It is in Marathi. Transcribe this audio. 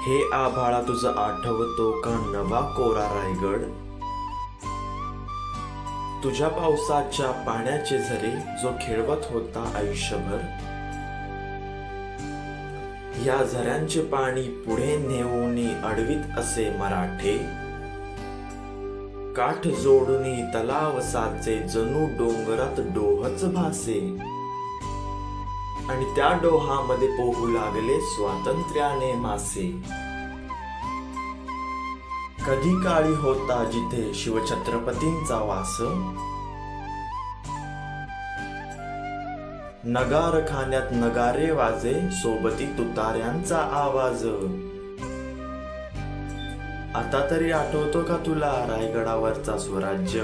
हे आभाळा तुझं आठवतो का नवा कोरा रायगड? तुझ्या पावसाच्या पाण्याचे झरे जो खेळवत होता आयुष्यभर. या झऱ्यांचे पाणी पुढे नेऊनी अडवीत असे मराठे. काठ जोडूनी तलाव साचे जणू डोंगरात डोहच भासे. आणि त्या डोहामध्ये पोहू लागले स्वातंत्र्याने मासे. कधी काळी होता जिथे शिवछत्रपतींचा वास. नगार खाण्यात नगारे वाजे सोबती तुतार्यांचा आवाज. आता तरी आठवतो का तुला रायगडावरचा स्वराज्य?